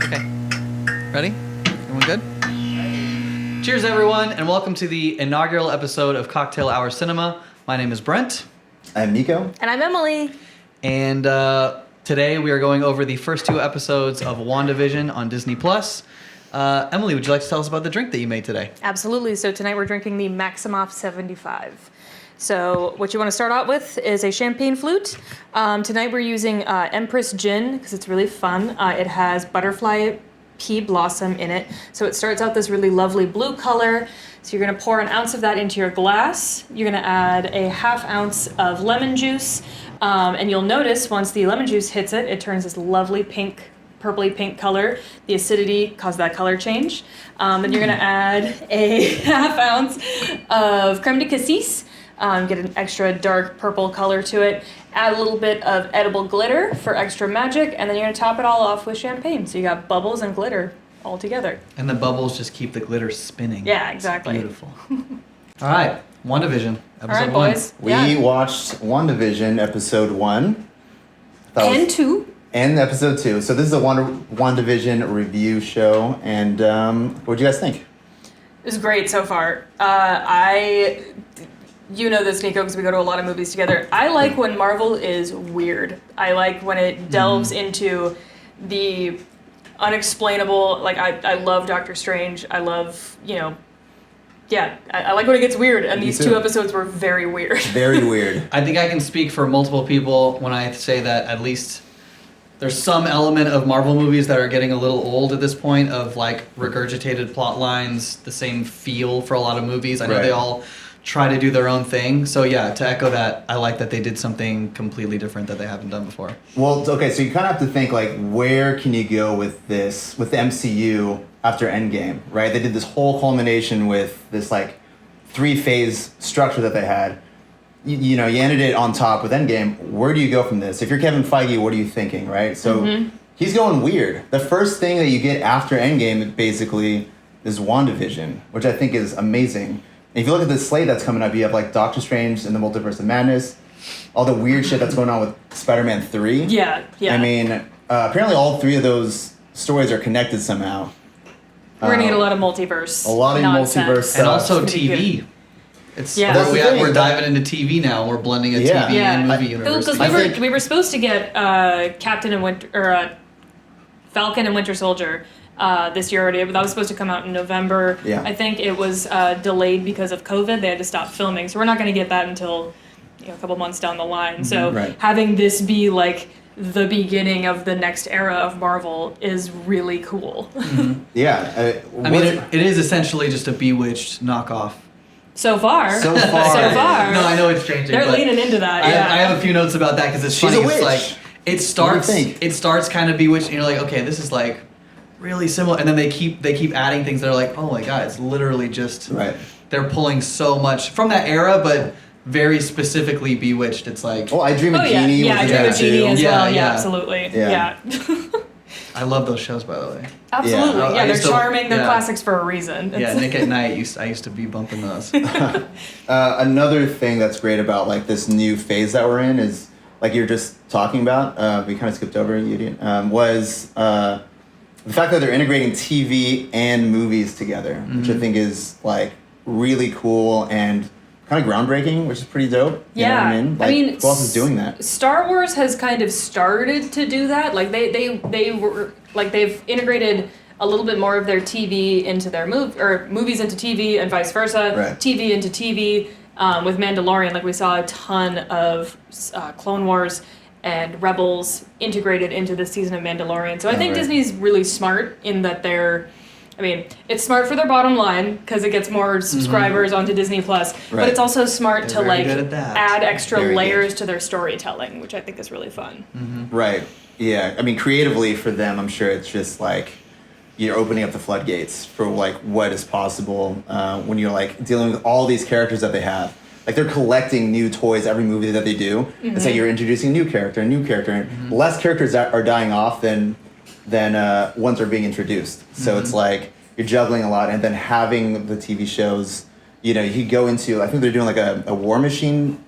Okay. Ready? Everyone good? Cheers, everyone, and welcome to the inaugural episode of Cocktail Hour Cinema. My name is Brent. I'm Nico. And I'm Emily. And today we are going over the first two episodes of Wandavision on Disney+. Emily, would you like to tell us about the drink that you made today? Absolutely. So tonight we're drinking the Maximoff 75. So what you want to start out with is a champagne flute. Tonight we're using Empress Gin because it's really fun. It has butterfly pea blossom in it. So it starts out this really lovely blue color. So you're going to pour an ounce of that into your glass. You're going to add a half ounce of lemon juice. And you'll notice once the lemon juice hits it, it turns this lovely pink, purpley pink color. The acidity caused that color change. Then you're going to add a half ounce of Creme De Cassis. Get an extra dark purple color to it. Add a little bit of edible glitter for extra magic, and then you're gonna top it all off with champagne. So you got bubbles and glitter all together. And the bubbles just keep the glitter spinning. Yeah, exactly. It's beautiful. All right, WandaVision, episode All right, 1. boys. We watched WandaVision episode 1. And 2. And episode 2. So this is a WandaVision review show. And what do you guys think? It was great so far. You know this, Nico, because we go to a lot of movies together. I like when Marvel is weird. I like when it delves into the unexplainable. Like, I love Doctor Strange. I love, I like when it gets weird. And these 2 episodes were very weird. Very weird. I think I can speak for multiple people when I say that at least there's some element of Marvel movies that are getting a little old at this point of like regurgitated plot lines, the same feel for a lot of movies. I know they all try to do their own thing. So yeah, to echo that, I like that they did something completely different that they haven't done before. Well, okay, so you kind of have to think like, where can you go with this, with the MCU after Endgame, right? They did this whole culmination with this like 3-phase structure that they had. You ended it on top with Endgame. Where do you go from this? If you're Kevin Feige, what are you thinking, right? So he's going weird. The first thing that you get after Endgame basically is WandaVision, which I think is amazing. And if you look at the slate that's coming up, you have like Doctor Strange and the Multiverse of Madness, all the weird shit that's going on with Spider-Man 3. Yeah. I mean, apparently all 3 of those stories are connected somehow. We're going to get a lot of multiverse. A lot of multiverse stuff. And also TV. We're diving into TV now. We're blending a TV and movie universe. Because we were supposed to get Falcon and Winter Soldier this year already. That was supposed to come out in November. Yeah. I think it was delayed because of COVID. They had to stop filming, so we're not going to get that until a couple months down the line. So having this be like the beginning of the next era of Marvel is really cool. Yeah. I mean, it is essentially just a Bewitched knockoff. So far. No, I know it's changing. They're leaning into that. I have a few notes about that because it's funny. A witch. It's like it starts kind of Bewitched, and you're like, okay, this is like really similar, and then they keep adding things that are like, oh my god, it's literally just they're pulling so much from that era, but very specifically Bewitched. It's like, I Dream of Jeannie. Yeah, I Dream of Jeannie as well. Yeah, absolutely. Yeah. I love those shows, by the way. Absolutely. Yeah, they're charming. They're classics for a reason. Nick at Night. I used to be bumping those. Another thing that's great about like this new phase that we're in is like you're just talking about. We kind of skipped over was the fact that they're integrating TV and movies together, which I think is like really cool and kind of groundbreaking, which is pretty dope. You know what I mean? Like, who else is doing that? Star Wars has kind of started to do that. Like they were like they've integrated a little bit more of their TV into their movies into TV and vice versa. Right. TV into TV with Mandalorian. Like we saw a ton of Clone Wars and Rebels integrated into the season of Mandalorian. So I think Disney's really smart in that it's smart for their bottom line because it gets more subscribers onto Disney Plus, but it's also smart to like add extra layers to their storytelling, which I think is really fun. Right. Yeah. I mean, creatively for them, I'm sure it's just like you're opening up the floodgates for like what is possible when you're like dealing with all these characters that they have. Like they're collecting new toys every movie that they do. It's like you're introducing a new character, and less characters that are dying off than ones are being introduced. So it's like you're juggling a lot, and then having the TV shows. You could go into. I think they're doing like a War Machine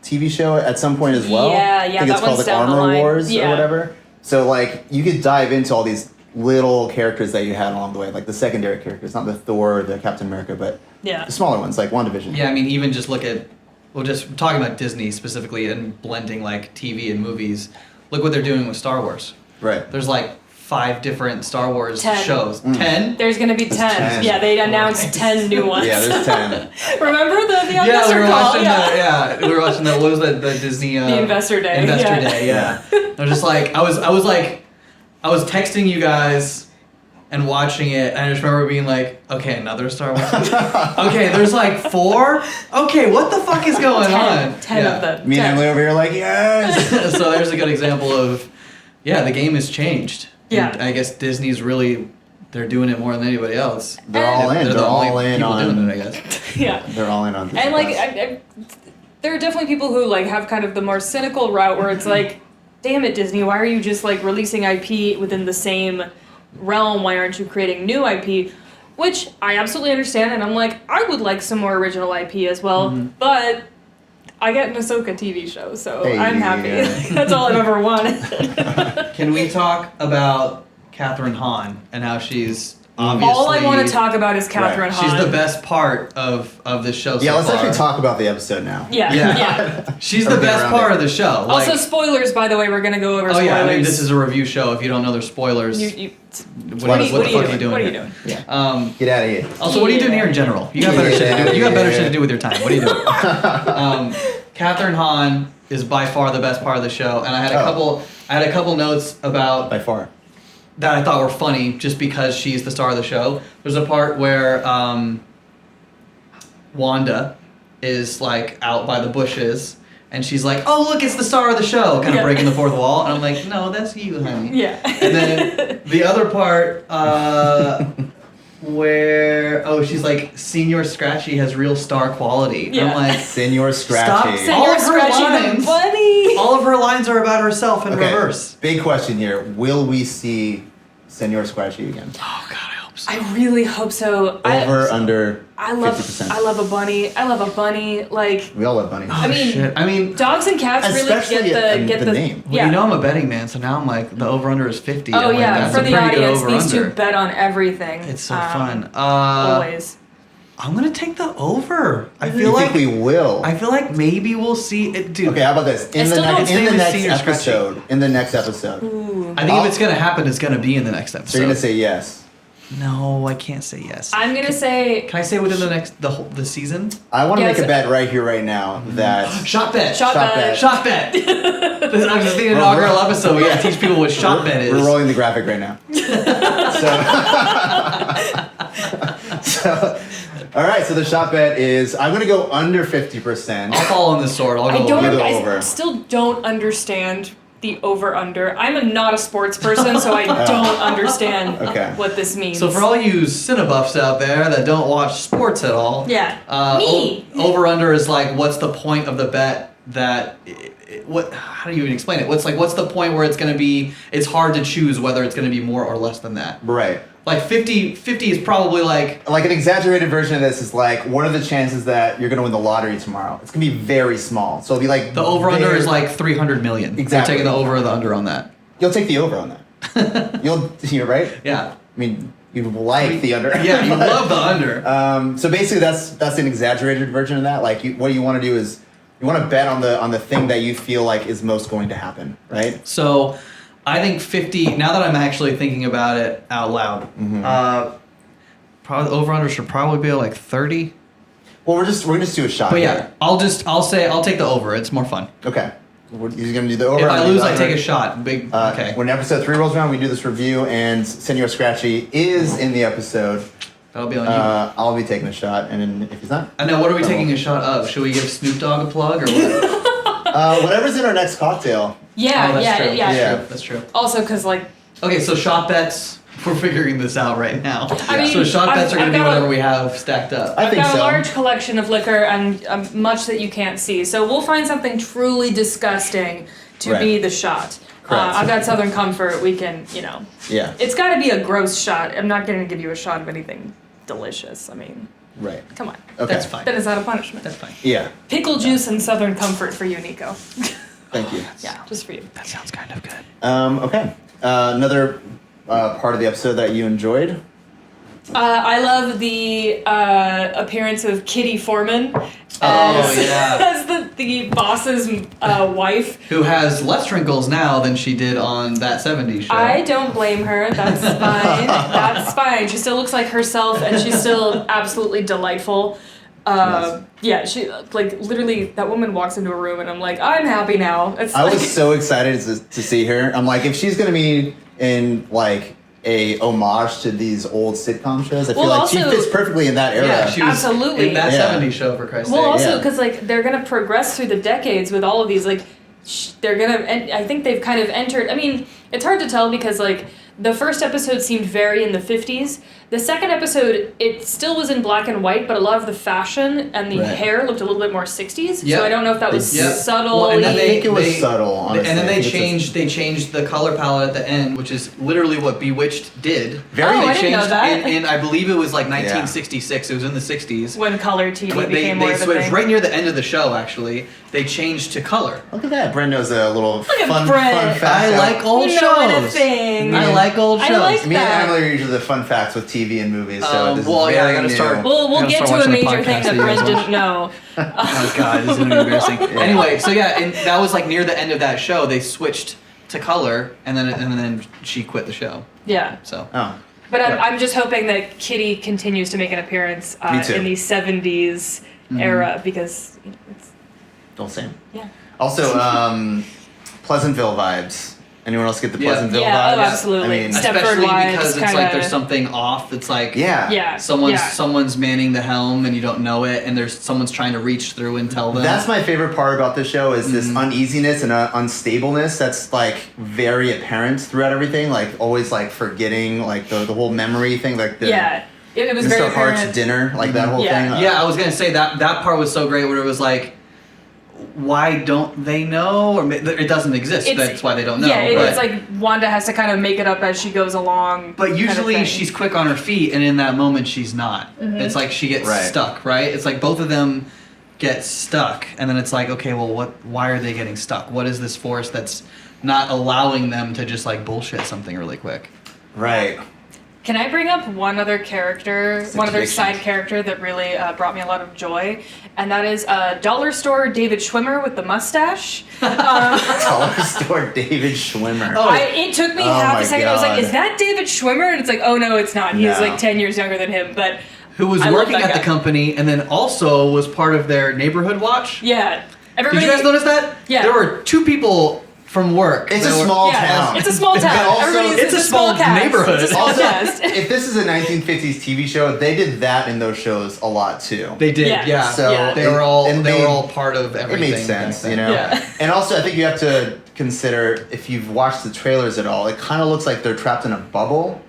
TV show at some point as well. Yeah, I think it's called like Armor Wars or whatever. So like you could dive into all these little characters that you had along the way, like the secondary characters, not the Thor or the Captain America, but Yeah. the smaller ones, like WandaVision. Yeah, I mean, even just look at, well, just talking about Disney specifically and blending like TV and movies. Look what they're doing with Star Wars. Right. There's like 5 different Star Wars 10. shows. 10? There's gonna be 10. 10. Yeah, they announced 10 new ones. Yeah, there's 10. Remember the Yeah, investor we were call? watching that. Yeah, we were watching that. What was that? The Disney. The Investor Day. Investor Yeah. Day. Yeah. I was just like, I was texting you guys and watching it, and I just remember being like, okay, another Star Wars movie? Okay, there's like 4? Okay, what the fuck is going on? 10 Yeah. of them. Me and 10. Emily over here like, yes! So there's a good example of, yeah, the game has changed. Yeah. And I guess Disney's really, they're doing it more than anybody else. They're all in. They're They're the only all in people on. doing it, I guess. Yeah. They're all in on Disney And like, Plus. there are definitely people who like have kind of the more cynical route where it's like, damn it, Disney, why are you just like releasing IP within the same realm? Why aren't you creating new IP? Which I absolutely understand, and I'm like, I would like some more original IP as well, but I get an Ahsoka TV show, so Hey. I'm happy. That's all I've ever wanted. Can we talk about Catherine Hahn and how she's obviously... All I want to talk about is Catherine Right. Hahn. She's the best part of this show so Yeah, let's far. actually talk about the episode now. Yeah, Yeah. yeah. She's the Everything best around part it. of the show. Also, Like, spoilers, by the way, we're going to go over oh spoilers. yeah, I mean, this is a review show. If you don't know there's spoilers, what the fuck are you doing What are here? you doing? Yeah. Get out of here. Also, what are you doing here in general? You got better shit to do. You got better shit to do with your time. What are you doing? Catherine Hahn is by far the best part of the show, and I had a couple notes about By far. that I thought were funny just because she's the star of the show. There's a part where Wanda is like out by the bushes and she's like, "Oh, look, it's the star of the show," kind of Yeah. breaking the fourth wall. And I'm like, "No, that's you, honey." Yeah. And then the other part where she's like, "Senior Scratchy has real star quality." And Yeah. I'm like, Senor Stop Scratchy. saying- All Senor of her Scratchy lines. the bunny. all of her lines are about herself in Okay, reverse. big question here. Will we see Senor Scratchy again? Oh God, I hope so. I really hope so. Over, under I love 50%. I love a bunny. I love a bunny. Like We all love bunnies. I mean, Shit. I mean, dogs and cats really Especially get the the name. well, Yeah. you know I'm a betting man, so now I'm like the over under is 50. Oh I'm like, yeah, that's for a the pretty good audience, these two over-under. bet on everything. It's so fun. Always. I'm gonna take the over. I You feel like think we will? I feel like maybe we'll see it, dude. Okay, how about this? In the still don't next, say in the with next Senior Scratchy. episode, in the next episode, Ooh. I think if it's gonna happen, it's gonna be in the next so episode. you're gonna say yes. no, I can't say yes. I'm gonna say Can I say within the season? I want to Yes. make a bet right here, right now that Shot bet. shot Shot bet. bet. Shot bet. This I was just thinking inaugural episode. We gotta teach people what shot bet is. we're rolling the graphic right now. So, all right. So the shot bet is I'm gonna go under 50%. I'll fall on this sword. I'll I go don't. over. go I over. still don't understand the over/under. I'm not a sports person, so I don't understand Okay. what this means. So for all you Cinebuffs out there that don't watch sports at all, Yeah. Me. over under is like what's the point of the bet that what how do you even explain it? What's the point where it's hard to choose whether it's going to be more or less than that. Right. Like 50 is probably like Like an exaggerated version of this is like, what are the chances that you're gonna win the lottery tomorrow? It's gonna be very small. So it'll be like the over under very- is like 300 million. Exactly. You're taking the over or the under on that. You'll take the over on that. You're right. Yeah. I mean, you like the under. Yeah, you love the under. So basically, that's an exaggerated version of that. Like, what you want to do is you want to bet on the thing that you feel like is most going to happen, right? So, I think 50. Now that I'm actually thinking about it out loud, probably over under should probably be like 30. Well, we're gonna just do a shot. But yeah, here. I'll take the over. It's more fun. Okay. You're gonna do the over. If I'm I gonna do lose, the I under. take a shot. Big. Okay. When episode 3 rolls around, we do this review, and Senor Scratchy is in the episode. That'll be on you. I'll be taking a shot, and then if he's not, I know. What are we taking a shot of? Should we give Snoop Dogg a plug or what? whatever's in our next cocktail. Yeah, Oh, that's yeah, true. yeah, Yeah. That's true. Also, because like Okay, so shot bets. We're figuring this out right now. I mean, so shot bets are going I've to be got a- whatever we have stacked up. I I've think got so. a large collection of liquor and much that you can't see. So we'll find something truly disgusting to Right. be the shot. Correct. I've got Southern Comfort. We can, Yeah. it's got to be a gross shot. I'm not going to give you a shot of anything delicious. I mean, Right. come on. Okay. That's fine. Then is that a punishment? That's fine. Yeah. Pickle juice and Southern Comfort for you, Nico. Thank you. Yeah, just for you. That sounds kind of good. Okay. Another part of the episode that you enjoyed? I love the appearance of Kitty Foreman yeah. as the boss's wife. Who has less wrinkles now than she did on that 70s show. I don't blame her. That's fine. That's fine. She still looks like herself, and she's still absolutely delightful. Yeah, she like literally that woman walks into a room, and I'm like, I'm happy now. I was so excited to see her. I'm like, if she's gonna be in like a homage to these old sitcom shows, I feel like she fits perfectly in that era. Yeah, she was absolutely in that 70s show, for Christ's Well, sake. also because like they're gonna progress through the decades with all of these like they're gonna. And I think they've kind of entered. I mean, it's hard to tell because like the first episode seemed very in the 50s. The second episode, it still was in black and white, but a lot of the fashion and the hair looked a little bit more 60s. Yep. So I don't know if that was subtle. Well, and then I think it was subtle, honestly. And then they changed the color palette at the end, which is literally what Bewitched did. I didn't know that. And I believe it was like 1966. It was in the 60s. When color TV became more of a switched thing. right near the end of the show, actually. They changed to color. Look at that. Brent knows a little fun fact. I like old shows. I like old shows. I like Me that. and Emily are usually the fun facts with TV and movies, so this is I very gotta new. start. We'll get to a major thing that Brent didn't know. Oh God, this is gonna be embarrassing. Anyway, so yeah, and that was like near the end of that show. They switched to color, and then she quit the show. Yeah. So. Oh. But I'm just hoping that Kitty continues to make an appearance in the 70s era because it's. Don't say. Yeah. Also, Pleasantville vibes. Anyone else get the Pleasantville vibes? Yeah, oh, absolutely. I mean, Stepford especially Wives, because it's kinda... like there's something off. It's like Yeah. someone's manning the helm and you don't know it, and there's someone's trying to reach through and tell them. That's my favorite part about the show is this uneasiness and unstableness that's like very apparent throughout everything. Like always like forgetting like the whole memory thing. Like the it was Mr. very Hart's apparent. dinner, like that whole thing. Yeah, I was gonna say that part was so great where it was like, why don't they know? Or it doesn't exist. That's why they don't know. Yeah, it's like Wanda has to kind of make it up as she goes along. But usually kind of she's quick on her feet, and in that moment she's not. It's like she gets stuck, right? It's like both of them get stuck, and then it's like, okay, well, why are they getting stuck? What is this force that's not allowing them to just like bullshit something really quick? Right. Can I bring up one other character, one other side character that really brought me a lot of joy? And that is Dollar Store David Schwimmer with the mustache. Dollar Store David Schwimmer. It took me half a second. I was like, is that David Schwimmer? And it's like, oh no, it's not. He's like 10 years younger than him. But who was working at the company and then also was part of their neighborhood watch? Yeah. Did you guys notice that? Yeah. There were two people from work. It's a small town. It's a small town. It's a small neighborhood. It's a small cast. If this is a 1950s TV show, they did that in those shows a lot too. They did, yeah. So they were all part of everything. It made sense, you know. Yeah. And also, I think you have to consider if you've watched the trailers at all. It kind of looks like they're trapped in a bubble,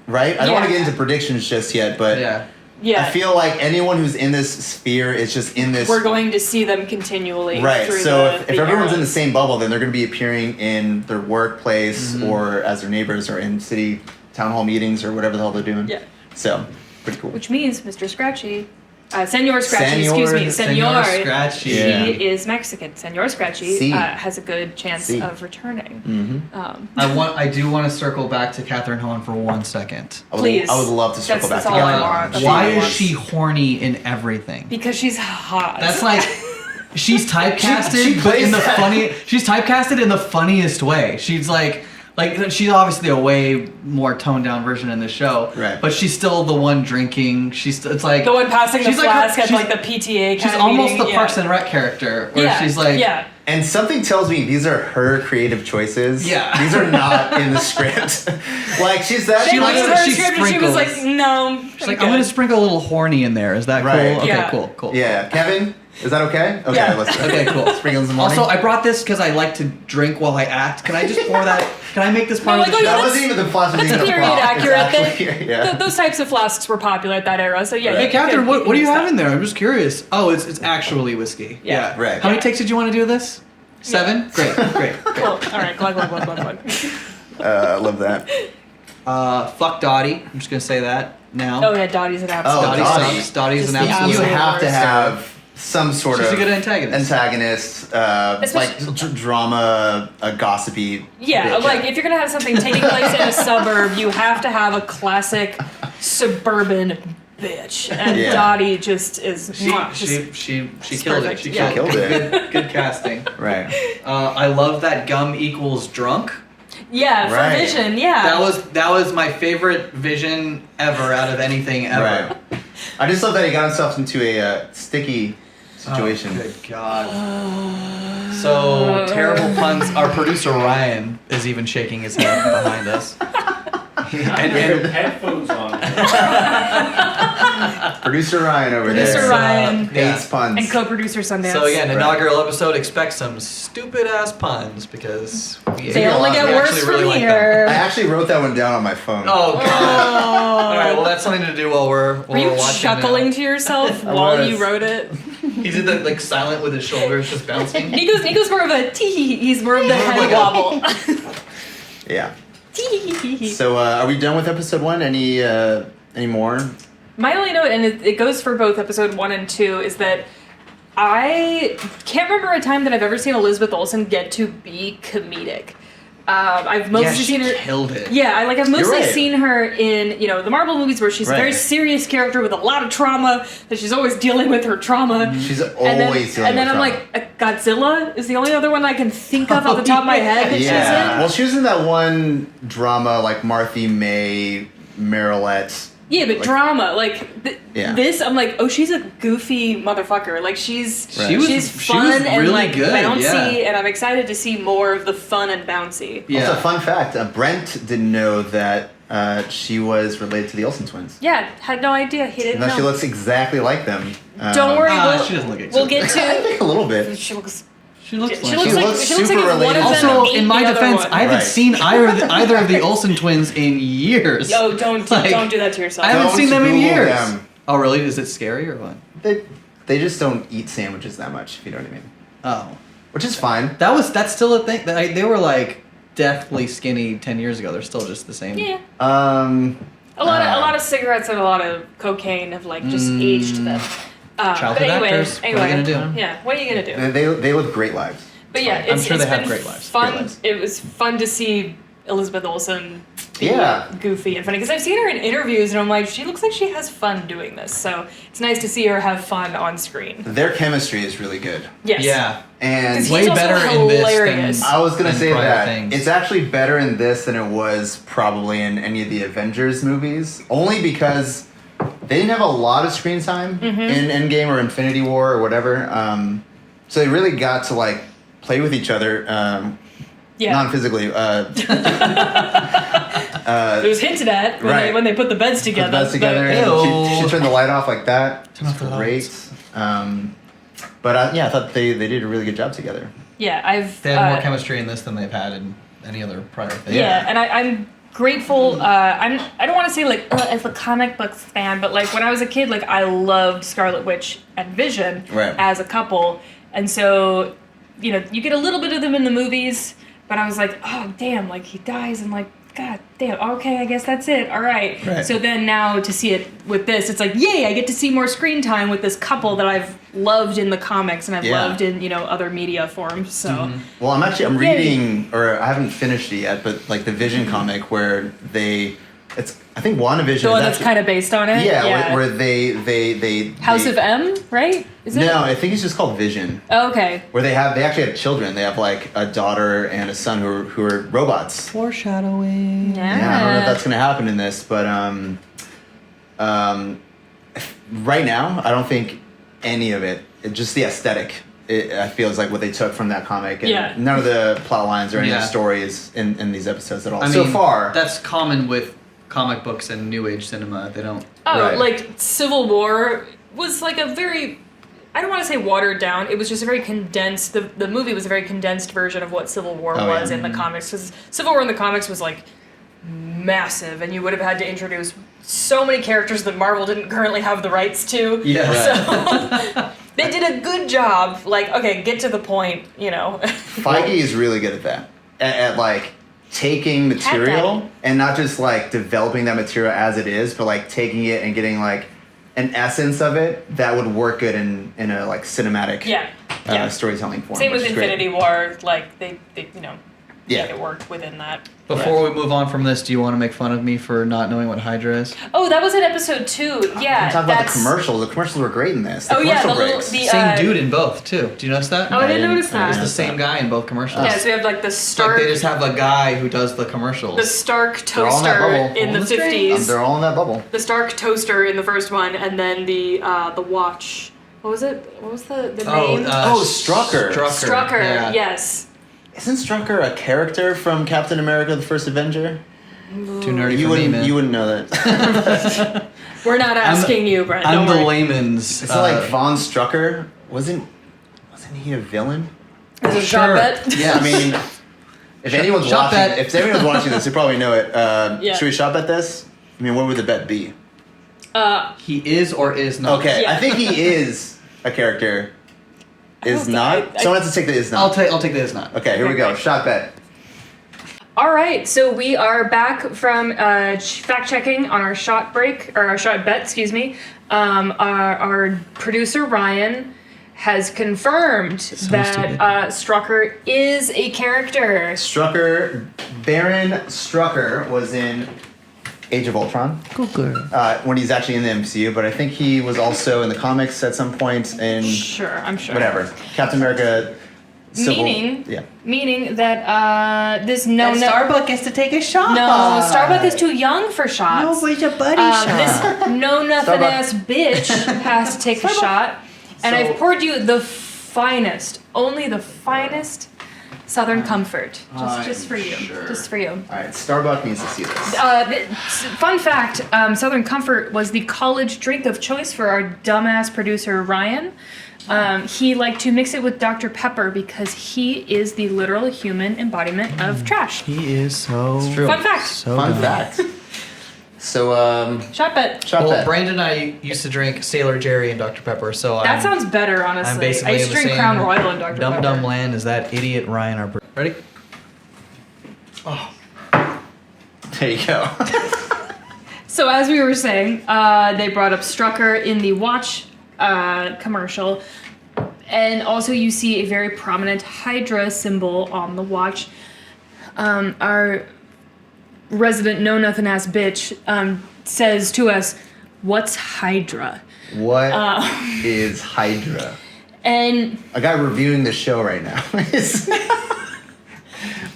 right? I don't want to get into predictions just yet, but I feel like anyone who's in this sphere is just in this. We're going to see them continually. Right. Through So if the everyone's eras. in the same bubble, then they're going to be appearing in their workplace or as their neighbors or in city town hall meetings or whatever the hell they're doing. Yeah. So pretty cool. Which means Mr. Scratchy. Senor Scratchy, excuse me. Senor Scratchy. He is Mexican. Senor Scratchy has a good chance of returning. Mm-hmm. I do want to circle back to Catherine Hahn for 1 second. Please. I would love to circle back That's to all I Catherine. want. Why is she horny in everything? Because she's hot. That's like she's typecasted, She but in plays the that. she's typecasted in the funniest way. She's like she's obviously a way more toned down version in the show, right? But she's still the one drinking. It's like the one passing the flask at she's like the PTA. She's kind of almost meeting. the Parks and Rec character, where she's like, And something tells me these are her creative choices. Yeah. These are not in the script. Like she's that. She likes her she script, and she was like, no. She's like, I'm gonna sprinkle a little horny in there. Is that cool? Okay, cool. Yeah, Kevin, is that okay? Okay, Yeah. let's Okay, cool. sprinkle some horny. Also, I brought this because I like to drink while I act. Can I just pour that? Can I make this part of the show? that wasn't even the flask. That's period accurate. Yeah. Those types of flasks were popular at that era, so yeah. Hey, Catherine, what do you have in there? I'm just curious. Oh, it's actually whiskey. Yeah. Right. How many takes did you want to do this? 7? Great. Cool. All right. Glug, glug, glug, glug, glug. I love that. Fuck Dottie. I'm just gonna say that now. Oh yeah, Dottie's an absolute. Dottie sucks. Dottie's an absolute. You have to have some sort She's of a good antagonist. Drama, gossipy. Yeah, bitch. like if you're gonna have something taking place in a suburb, you have to have a classic suburban bitch, and Yeah. Dottie just is. She killed it. perfect. She Yeah. killed Killed it. it. Good casting. Right. I love that gum equals drunk. Yeah, for Right. Vision. Yeah, That was my favorite Vision ever out of anything ever. Right. I just love that he got himself into a sticky situation. Oh, good God. So terrible puns. Our producer Ryan is even shaking his head behind us. And headphones on. Producer Ryan over there. Producer Ryan. Hates puns. and co-producer Sundance. So again, Right. inaugural episode. Expect some stupid ass puns because They only get we worse actually from really like them. here. I actually wrote that one down on my phone. Oh God! All right, well that's something to do while we're Were you watching. chuckling to yourself while was. you wrote it? He did that like silent with his shoulders just bouncing. Nico's more of a tee. He's more of the head wobble. Yeah. Tee. So are we done with episode 1? Any more? My only note, and it goes for both episode 1 and 2, is that I can't remember a time that I've ever seen Elizabeth Olsen get to be comedic. I've mostly Yeah, she seen her. killed it. Yeah, I've mostly right. seen her in the Marvel movies where she's a very Right. serious character with a lot of trauma, that she's always dealing with her trauma. She's always and then, dealing and then with I'm trauma. like, Godzilla is the only other one I can think of off the top of my head that Yeah. she's in. Well, she was in that one drama like Marthy May, Marilette. Yeah, but Like- drama, like Yeah. this, I'm like, oh, she's a goofy motherfucker. Like she's Right. She was fun and really like good, bouncy, yeah. and I'm excited to see more of the fun and bouncy. Yeah. Also, fun fact: Brent didn't know that she was related to the Olsen twins. Yeah, had no idea. He didn't Even though know. she looks exactly like them. Don't worry, she doesn't look we'll get I to. think a little bit. She looks. She looks She like looks She like looks she looks like super if one of related. them Also, ate in my the other defense, one. I haven't Right. seen either of the Olsen twins in years. Oh, don't Like, do that to yourself. I haven't Don't seen them in Google years. them. Oh, really? Is it scary or what? They just don't eat sandwiches that much, if you know what I mean. Oh, Which is fine. that's still a thing. They were like deathly skinny 10 years ago. They're still just the same. Yeah, Um, a lot of cigarettes and a lot of cocaine have like just aged them. Childhood but anyway, actors. What are you gonna do? Yeah, what are you gonna do? they live great lives. But yeah, I'm it's, sure it's they have been great lives. fun. Great lives. It was fun to see Elizabeth Olsen be Yeah. goofy and funny because I've seen her in interviews and I'm like, she looks like she has fun doing this. So it's nice to see her have fun on screen. Their chemistry is really good. Yes. Yeah. And 'Cause Way he's also better in this hilarious. than I was gonna than say prior that things. it's actually better in this than it was probably in any of the Avengers movies. Only because they didn't have a lot of screen time Mm-hmm. in Endgame or Infinity War or whatever. So they really got to like play with each other, Yeah. non-physically. It was hinted at Right. when they put the beds Put together. the beds together. but- And Ew. she turned the light off like that. Turn off the Great. But I thought they did a really good job together. yeah, I've. They had more chemistry in this than they've had in any other prior thing. Yeah, and I'm grateful. I don't want to say like as a comic books fan, but like when I was a kid, like I loved Scarlet Witch and Vision Right. as a couple, and so you get a little bit of them in the movies, but I was like, oh damn, like he dies and like. God damn, okay, I guess that's it. All right. Right. So then now to see it with this, it's like, yay, I get to see more screen time with this couple that I've loved in the comics and I've Yeah. loved in, other media forms. So Well, I'm Yay. reading, or I haven't finished it yet, but like the Vision comic where I think WandaVision. the one is that's actually- kind of based on it. Yeah, where they House of M, right? Is it? No, I think it's just called Vision. Oh, okay. Where they actually have children. They have like a daughter and a son who are robots. Foreshadowing. Yeah. Yeah, I don't know if that's gonna happen in this, but right now I don't think any of it. Just the aesthetic. I feel is like what they took from that comic, and Yeah. none of the plot lines or any of Yeah. the stories in these episodes at all. I mean, so far, that's common with comic books and New Age cinema. They don't. Oh, Right. like Civil War was like a very, I don't want to say watered down. It was just a very condensed. The movie was a very condensed version of what Civil War Oh, was yeah. in the comics. Because Civil War in the comics was like massive, and you would have had to introduce so many characters that Marvel didn't currently have the rights to. Yeah. So they did a good job. Like, okay, get to the point. Feige is really good at that. At like taking material Daddy. and not just like developing that material as it is, but like taking it and getting like an essence of it that would work good in a like cinematic storytelling form. Same with which is great. Infinity War. Like they Yeah. make it work within that. Before we move on from this, do you want to make fun of me for not knowing what Hydra is? Oh, that was in episode 2. Yeah, I'm talking about the commercials. The commercials were great in this. The Oh yeah, commercial the breaks. Same dude in both too. Do you notice that? Oh, I didn't notice It's that. the same guy in both commercials. Yeah, so we have like the It's like Stark, they just have a guy who does the commercials. the Stark They're all in that toaster bubble. in the On the street. 50s. They're all in that bubble. The Stark toaster in the first one, and then the watch. What was it? What was the name? Strucker. Strucker. Yeah. Yes. Isn't Strucker a character from Captain America: The First Avenger? Too nerdy You for me, wouldn't. man. You wouldn't know that. We're not asking you, Brent. I'm Don't the worry. layman's. It's like Von Strucker. Wasn't he a villain? Is it Sure. Shot Bet? Yeah, I mean, if anyone's shot watching, bet. if anyone's watching this, they probably know it. Yeah. Should we shot bet this? I mean, what would the bet be? He is or is not. Okay, Yeah. I think he is a character. Is don't not. think- I- Someone has to take the is I'll not. take the is not. Okay, here we go. Shot bet. All right, so we are back from fact checking on our shot break, or our shot bet, excuse me. Our producer Ryan has confirmed that stupid. Strucker is a character. Strucker, Baron Strucker was in Age of Ultron. When he's actually in the MCU, but I think he was also in the comics at some point in Sure, I'm sure. whatever. Captain America. Meaning that this Starbuck gets to take a shot. No, Starbuck is too young for shots. it's a buddy This no nothing Starbuck. ass bitch has to take a shot, and So- I've poured you the finest, only the finest Southern Comfort, just for you, sure. just for you. All right, Starbuck needs to see this. Fun fact: Southern Comfort was the college drink of choice for our dumbass producer Ryan. He liked to mix it with Dr. Pepper because he is the literal human embodiment of trash. He is so. It's true. Fun fact. So Fun dumb. fact. So, Shot bet. shot Well, bet. Brandon and I used to drink Sailor Jerry and Dr. Pepper, so That sounds better, honestly. I'm basically I used to in the drink same Crown Royal and Dr. Dum Pepper. Dum Land as that idiot Ryan. Our ready? There you go. So as we were saying, they brought up Strucker in the watch commercial, and also you see a very prominent Hydra symbol on the watch. Our resident know nothing ass bitch says to us, "What's Hydra?" What is Hydra? And A guy reviewing the show right now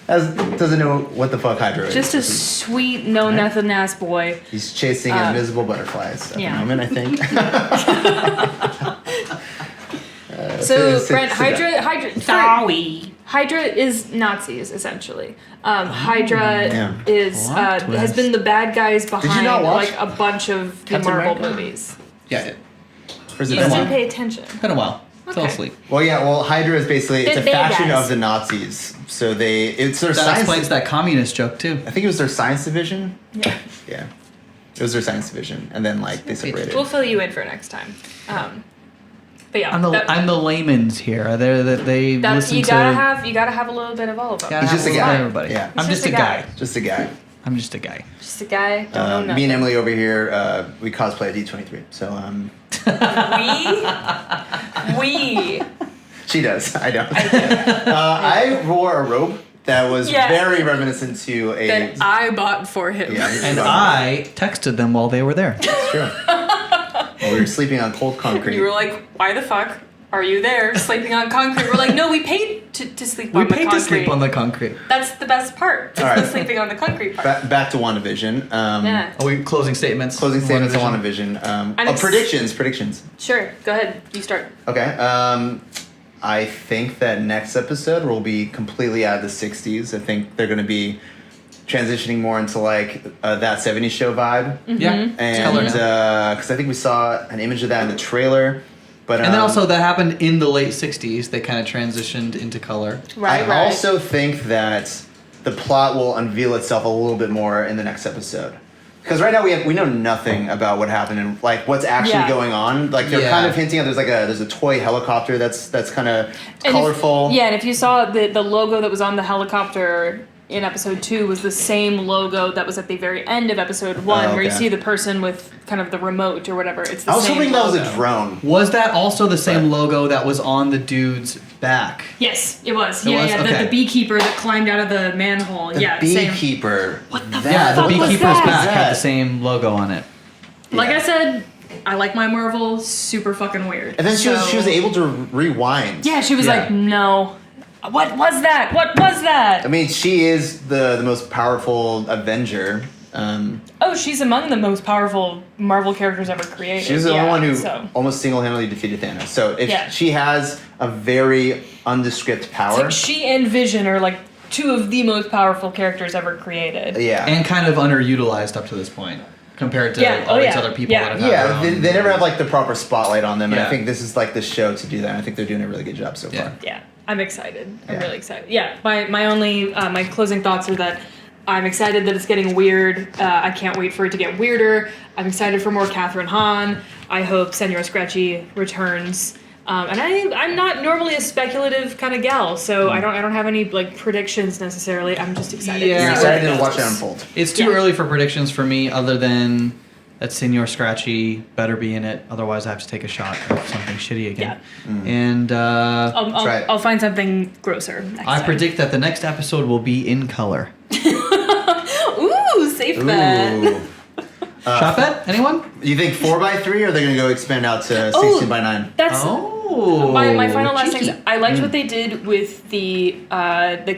doesn't know what the fuck Hydra is. just a This is- sweet know nothing ass boy. He's chasing invisible butterflies at yeah. the moment, I think. So sit- Brent, sit Hydra is Nazis essentially. Hydra Yeah. is Plot has been the bad guys behind not watch like a bunch of the Captain Marvel America? movies. Yeah, I did. Or is it You been a didn't while? pay attention. Been a while. Fell Okay. asleep. Well, yeah. Well, Hydra is basically it's The a bad faction guys. of the Nazis. So it's their That science. explains that communist joke too. I think it was their science division. Yeah. Yeah, it was their science division, and then like they separated. We'll fill you in for next time. But yeah, I'm the layman's here. They listen you to. gotta have a little bit of all of them. gotta He's just have a little guy. bit of Everybody. Yeah. I'm He's just a guy. Just a guy. I'm just a guy. Just a guy, don't know nothing. Me and Emily over here, we cosplay a D23. So We. she does. I don't. I wore a robe that was Yeah. very reminiscent to a. That I bought for him. Yeah, And I texted them while they were there. It's true. Well, we were sleeping on cold concrete. You were like, why the fuck are you there sleeping on concrete? We're like, no, we paid to sleep We on the paid concrete. to sleep on the concrete. That's the best part. All right. The sleeping on the concrete part. Back to WandaVision. Yeah. Are we closing statements? Closing statements on WandaVision? WandaVision. Predictions. Sure. Go ahead. You start. Okay. I think that next episode will be completely out of the 60s. I think they're going to be transitioning more into like that 70s show vibe. Yeah. And color now. because I think we saw an image of that in the trailer. But And then also that happened in the late 60s. They kind of transitioned into color. Right. I also think that the plot will unveil itself a little bit more in the next episode. Because right now we know nothing about what happened and like what's actually going on. Like they're kind of hinting at there's a toy helicopter that's kind of colorful. And if you saw the logo that was on the helicopter in episode 2 was the same logo that was at the very end of episode 1, where you okay. see the person with kind of the remote or whatever. It's the I was same hoping logo. that was a drone. Was that also the same logo that was on the dude's back? Yes, it was. It Yeah, was? yeah. Okay. The beekeeper that climbed out of the manhole. The yeah, same. beekeeper. What the Yeah, the fuck was beekeeper's that? back had That? the same logo on it. Like Yeah. I said, I like my Marvel. Super fucking weird. And then she was So- able to rewind. Yeah, she was Yeah. like, no. What was that? What was that? I mean, she is the most powerful Avenger. Oh, she's among the most powerful Marvel characters ever created. She was the only one who So. almost single-handedly defeated Thanos. So if Yeah. she has a very undescript It's power. like she and Vision are like two of the most powerful characters ever created. Yeah. And kind of underutilized up to this point compared to Yeah, all oh, these yeah, other people yeah. that have had Yeah, their own they never have movies. like the proper spotlight on them, and I Yeah. think this is like the show to do that. And I think they're doing a really good job so Yeah. far. Yeah, I'm excited. I'm Yeah. really excited. Yeah, my only my closing thoughts are that I'm excited that it's getting weird. I can't wait for it to get weirder. I'm excited for more Catherine Hahn. I hope Senor Scratchy returns. And I'm not normally a speculative kind of gal, so I don't have any like predictions necessarily. I'm just excited. Yeah. to You're see where excited it to watch it goes. unfold. It's too Yeah. early for predictions for me, other than that Senor Scratchy better be in it. Otherwise, I have to take a shot of something shitty again. And Right. I'll find something grosser next I time. predict that the next episode will be in color. Ooh, safe bet. Ooh. Shot bet? Anyone? You think 4x3 or are they going to go expand out to Oh, 16x9? That's Oh. my final last cheeky. things. I liked what they did with the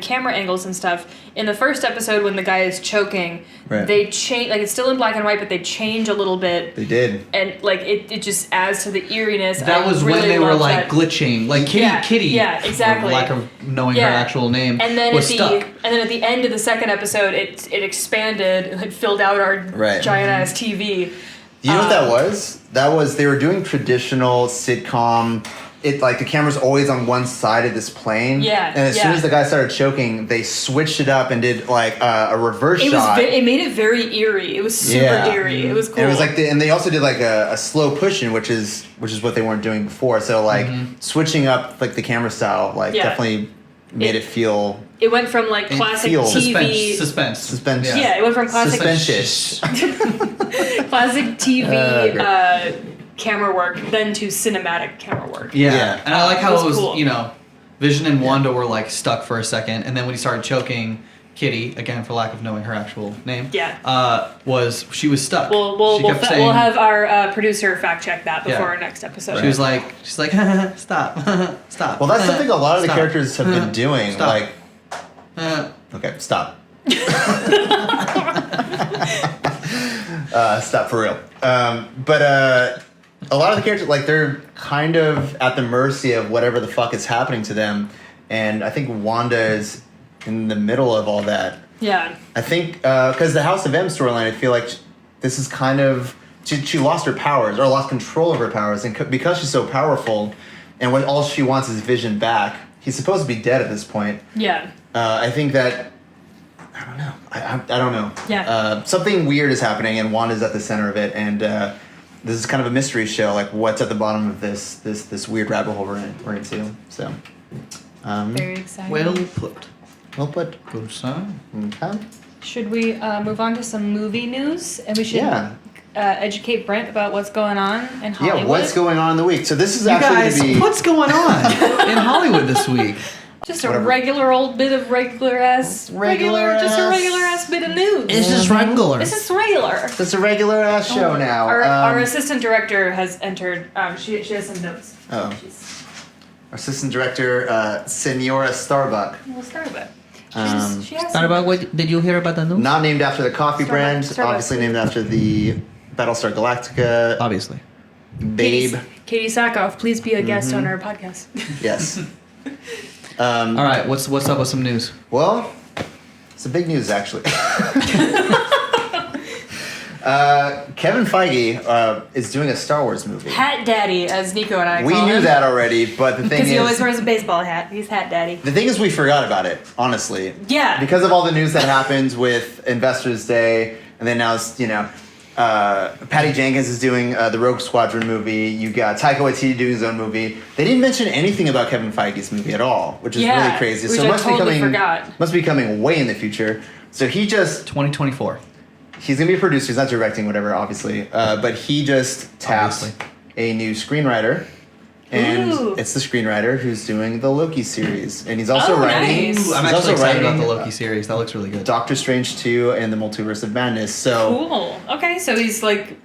camera angles and stuff. In the first episode, when the guy is choking, Right. they change, like it's still in black and white, but they change a little bit, They did. and like it just adds to the eeriness. That I was really when they were loved like that. glitching, like Kitty. Yeah, exactly. For lack of knowing Yeah. her actual name, And then was stuck. at the end of the second episode, it expanded, it filled out our Right. giant ass TV. You know what that was? That was they were doing traditional sitcom. It like the camera's always on one side of this plane. Yeah, And as soon yeah. as the guy started choking, they switched it up and did like a reverse It shot. it made it very eerie. It was super Yeah. eerie. It was cool. And it was like, and they also did like a slow push in, which is what they weren't doing before. So like switching up like the camera style, like Yeah. definitely made it feel it went from like It classic feels- TV. Suspense. suspense. Yeah, it went from classic Suspense-ish. classic TV Great. camera work then to cinematic camera work. Yeah. Yeah. And I like how It was it was, cool. you know, Vision and Wanda were like stuck for a second, and then when he started choking Kitty, again for lack of knowing her actual name, Yeah. she was stuck. We'll she kept saying, we'll have our producer fact check that before Yeah. our next episode. she's like stop, stop. Well, that's something a lot of the Stop. characters have been doing. Stop. Like, Uh, okay, stop. Stop for real. But a lot of the characters, like, they're kind of at the mercy of whatever the fuck is happening to them. And I think Wanda is in the middle of all that. Yeah. I think, because the House of M storyline, I feel like this is kind of, she lost her powers, or lost control of her powers. And because she's so powerful, and when all she wants is Vision back, he's supposed to be dead at this point. Yeah. I think that I don't know. I don't know. Yeah. Something weird is happening, and Wanda's at the center of it, and this is kind of a mystery show. Like, what's at the bottom of this weird rabbit hole we're into? So, Very exciting. well put. well put. Good son. Okay. Should we move on to some movie news? And we should Yeah. educate Brent about what's going on in Hollywood. Yeah. What's going on in the week? So this is You actually guys, to be. what's going on in Hollywood this week? Just a Whatever. regular old bit of regular ass bit of news. This is regular. This is regular. It's a regular ass show now. Our assistant director has entered. She has some notes. Oh. She's, Our assistant director, Senora Starbuck. we'll start with. She has What some, about what did you hear about the news? Not named after the coffee brand, Starbucks. obviously named after the Battlestar Galactica Obviously. babe. Katie Sackhoff, please be a guest on our podcast. Yes. All right, what's up with some news? Well, some big news actually. Kevin Feige is doing a Star Wars movie. Hat Daddy, as Nico and I We call knew him. that already, but the thing Because he always is, wears a baseball hat. He's Hat Daddy. the thing is, we forgot about it. Honestly, Yeah. because of all the news that happened with Investors Day, and then now it's Patty Jenkins is doing the Rogue Squadron movie. You got Taika Waititi doing his own movie. They didn't mention anything about Kevin Feige's movie at all, which is really crazy. Which So I forgot. Must be coming way in the future. So he just 2024. he's gonna be a producer. He's not directing, whatever, obviously. But he just tapped Obviously. a new screenwriter. And Ooh. it's the screenwriter who's doing the Loki series, and he's also Oh, writing. nice. He's I'm also actually excited about writing, the Loki series. That looks really good. Doctor Strange 2 and the Multiverse of Madness. So Cool. Okay, so he's like,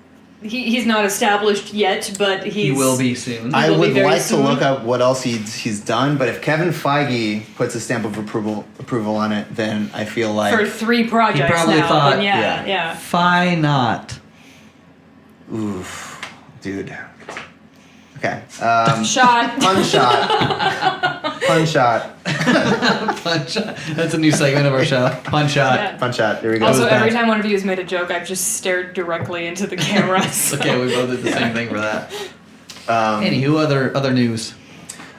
he's not established yet, but He will be soon. I will be would very like soon. to look up what else he's done, but if Kevin Feige puts a stamp of approval on it, then I feel like for 3 projects He probably now. thought- then yeah. yeah. Why not? oof, dude. Okay. Shot. Pun shot. Pun shot. Punch. That's a new segment of our show. Punch shot. Yeah. Pun shot. There we go. Also, was every bad. time one of you has made a joke, I've just stared directly into the camera. So. Okay, we both did the same thing for that. Um, Anywho, other news.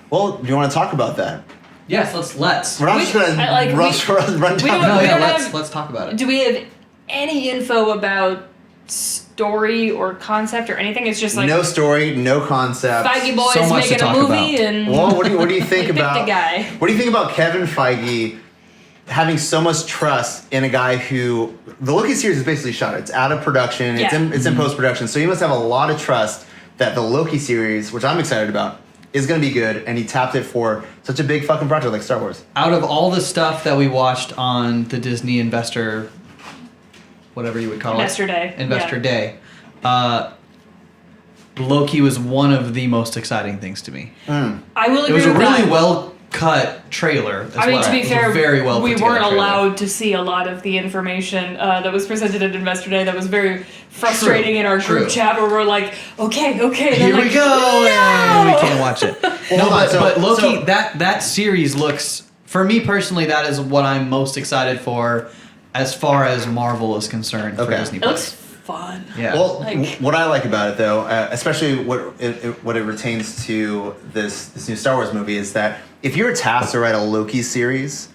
well, do you want to talk about that? Yes, let's. We're not just gonna run run we down. don't- No, yeah, have- let's talk about it. Do we have any info about story or concept or anything? It's just like No story, no concept. Feige boys So much to making a talk movie about. and Well, what do you think we picked about a guy. What do you think about Kevin Feige having so much trust in a guy who the Loki series is basically shot? It's out of production. Yeah. It's in post production. So he must have a lot of trust that the Loki series, which I'm excited about, is going to be good. And he tapped it for such a big fucking project like Star Wars. Out of all the stuff that we watched on the Disney Investor, whatever you would call Investor it, Day, Investor yeah. Day, Loki was one of the most exciting things to me. I will agree It was a with really that. well cut trailer. As I mean, well. to be It was a fair, very well we put together weren't trailer. allowed to see a lot of the information that was presented at Investor Day. That was very frustrating in our True. group chat where we're like, okay. And Here then we like, go, and we can't watch it. No, hold on, but Loki, so- that series looks, for me personally, that is what I'm most excited for, as far as Marvel is concerned for Okay. Disney It looks Plus. fun. Yeah. Well, Like- what I like about it, though, especially what it retains to this new Star Wars movie, is that if you're tasked to write a Loki series,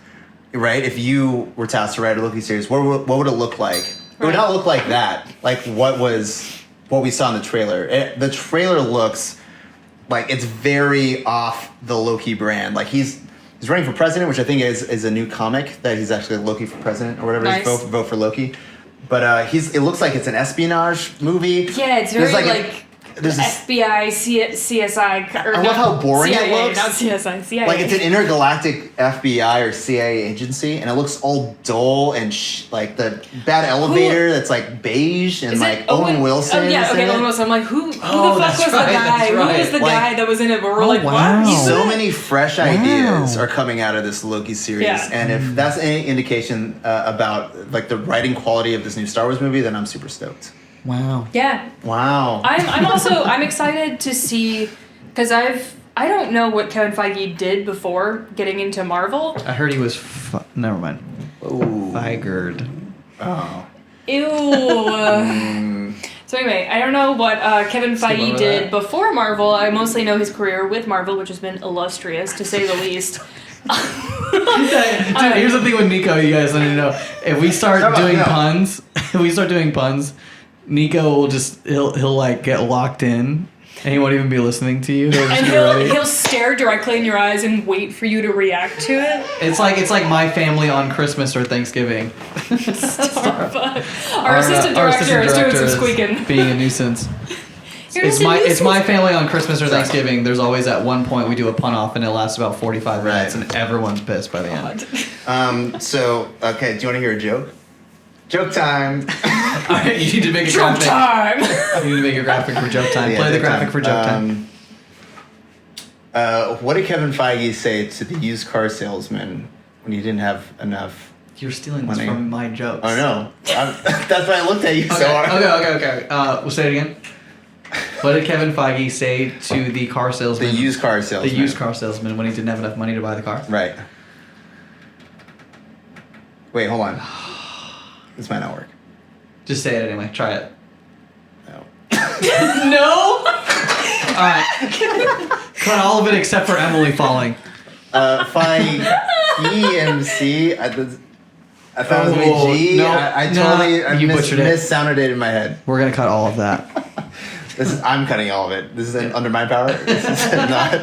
right? If you were tasked to write a Loki series, what would it look like? It would Right. not look like that. Like what we saw in the trailer. The trailer looks like it's very off the Loki brand. Like he's running for president, which I think is a new comic that he's actually Loki for president or whatever. Nice. Vote for Loki. But it looks like it's an espionage movie. Yeah, it's very There's like there's this, FBI, CSI. Or I love not how boring it CIA, looks. Not CSI, CIA. like it's an intergalactic FBI or CIA agency, and it looks all dull and like the bad elevator that's like beige and Is like it Owen Wilson. Oh yeah, is in okay, it. Owen Wilson. I'm like, who the Oh, fuck that's was right, the guy? that's Who right. was the Like- guy that was in it? But we're Oh, like, wow. what? So many fresh Wow. ideas are coming out of this Loki series, Yeah. and if that's any indication about like the writing quality of this new Star Wars movie, then I'm super stoked. Wow. Yeah, Wow. I'm excited to see because I don't know what Kevin Feige did before getting into Marvel. I heard he was. Never mind. Ooh. Figured. Oh. Ew. So anyway, I don't know what Kevin Skip Feige over did that. before Marvel. I mostly know his career with Marvel, which has been illustrious to say the least. Dude, here's the thing with Nico, you guys need to know. If we start Shut up, doing no. puns, Nico will just he'll like get locked in and he won't even be listening to you. He'll just And be ready. he'll stare directly in your eyes and wait for you to react to it. It's like my family on Christmas or Thanksgiving. Our assistant director is doing some is squeaking. being a nuisance. You're It's just a my nuisance. family on Christmas or Thanksgiving. There's always at one point we do a pun off and it lasts about 45 minutes Right. and everyone's pissed by the end. So okay, do you want to hear a joke? Joke time. All right, you need to make a Joke graphic. time. You need to make a graphic for joke time. Yeah, Play the joke graphic time. for joke time. What did Kevin Feige say to the used car salesman when he didn't have enough? You're stealing this Money. from my jokes. Oh no, that's why I looked at you Okay, so hard. okay. We'll say it again. What did Kevin Feige say to the car The salesman? used car salesman. The used car salesman when he didn't have enough money to buy the car. Right. Wait, hold on. This might not work. Just say it anyway. Try it. No. No. All right. Cut all of it except for Emily falling. Feige EMC. I thought it was gonna be G. No, I no, totally you butchered it. missounded it in my head. We're gonna cut all of that. I'm cutting all of it. This is under my power. This is not.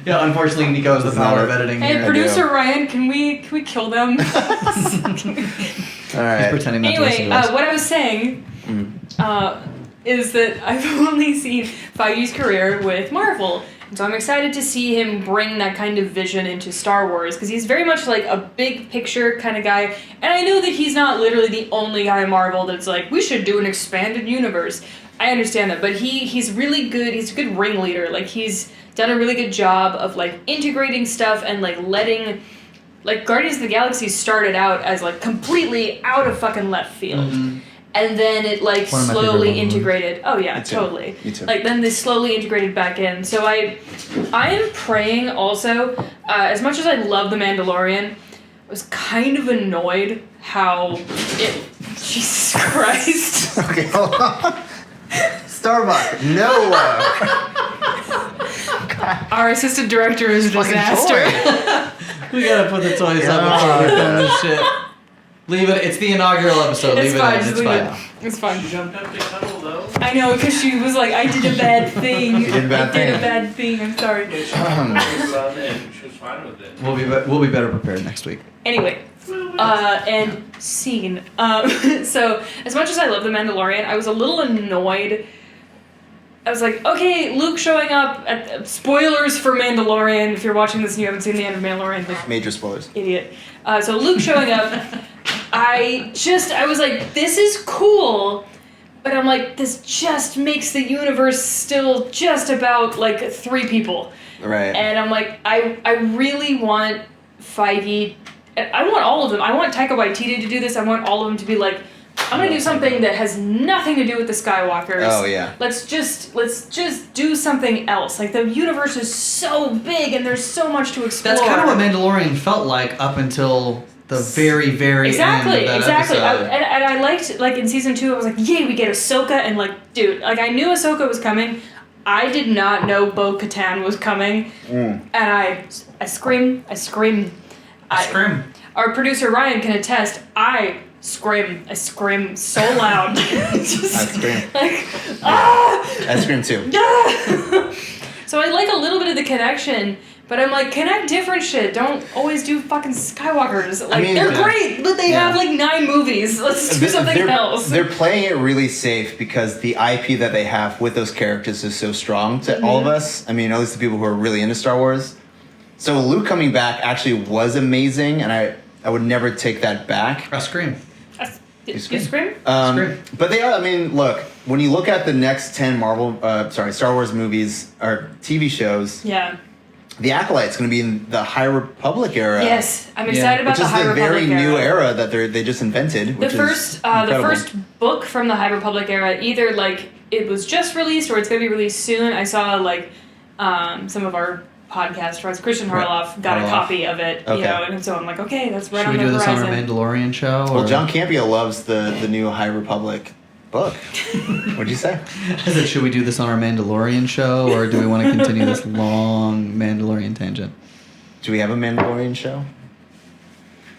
Yeah, unfortunately, Nico has the It's power not- of editing Hey, here. producer Ryan, can we kill them? All He's right. pretending not to listen Anyway, to us. what I was saying is that I've only seen Feige's career with Marvel. And so I'm excited to see him bring that kind of vision into Star Wars, because he's very much like a big picture kind of guy. And I know that he's not literally the only guy in Marvel that's like, we should do an expanded universe. I understand that, but he's really good. He's a good ringleader. Like, he's done a really good job of like integrating stuff and like letting, like, Guardians of the Galaxy started out as like completely out of fucking left field. Mm-hmm. And then it like One of my favorite slowly Marvel movies. integrated. Oh yeah, Me too. totally. Me too. Like, then they slowly integrated back in. So I am praying also. As much as I love The Mandalorian, I was kind of annoyed how it. Jesus Christ. Okay. Hold on. Starbuck. No. Our assistant director is a disaster. We gotta put the toys up Yeah. before we finish shit. Leave it. It's the inaugural episode. It's Leave fine. it in. Just It's leave fine. it. It's fine. Jump up to cuddle though. I know, because she was like, I did a bad thing. You did a bad I did a thing. bad thing. I'm sorry. But she was son and she was fine with it. We'll be better prepared next week. Anyway, and scene. So, as much as I love The Mandalorian, I was a little annoyed. I was like, okay, Luke showing up at spoilers for Mandalorian. If you're watching this and you haven't seen the end of Mandalorian, like, Major spoilers. idiot. So Luke showing up, I was like, this is cool, but I'm like, this just makes the universe still just about like 3 people. Right. And I'm like, I really want Feige, and I want all of them. I want Taika Waititi to do this. I want all of them to be like, I'm gonna do something that has nothing to do with the Skywalkers. Oh, yeah. Let's just do something else. Like, the universe is so big and there's so much to explore. That's kind of what Mandalorian felt like up until the very, very Exactly, end of that exactly. episode. And I liked, like, in season 2, I was like, yay, we get Ahsoka, and like, dude, like, I knew Ahsoka was coming. I did not know Bo-Katan was coming, and I screamed. Scream. Our producer Ryan can attest. I scream so loud. Just, I scream. like, ah! I scream too. So I like a little bit of the connection, but I'm like, connect different shit. Don't always do fucking Skywalkers. Like, mean, they're yeah. great, but they have like 9 movies. Let's do something else. They're playing it really safe because the IP that they have with those characters is so strong to all of us. I mean, at least the people who are really into Star Wars. So Luke coming back actually was amazing, and I would never take that back. Scream. You scream. scream? Scream. But they are, I mean, look, when you look at the next 10 Star Wars movies or TV shows, Yeah. the Acolyte's going to be in the High Republic era. Yes, I'm excited about Which the is High the Republic very new era that they just invented. The Which first, is the incredible. first book from the High Republic era, either like it was just released or it's going to be released soon. I saw like some of our podcast friends, Christian Right. Harloff got a Harloff. copy of it, Okay. you know, and so I'm like, okay, that's right Should on we the do this on horizon. our Mandalorian show? Well, or- John Campea loves the new High Republic book. What'd you say? I said, should we do this on our Mandalorian show, or do we want to continue this long Mandalorian tangent? Do we have a Mandalorian show?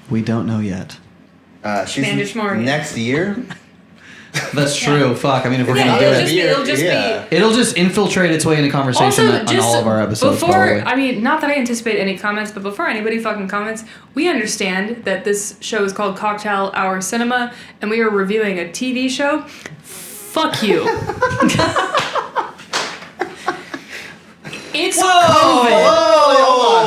We don't know yet. She's Mandalorian. next year. That's true. Fuck. I mean, if we're Yeah, gonna do it'll it, just be. it'll just infiltrate its way into conversation Also, on just all of our episodes. before, probably. I mean, not that I anticipate any comments, but before anybody fucking comments, we understand that this show is called Cocktail Hour Cinema, and we are reviewing a TV show. Fuck you. It's COVID.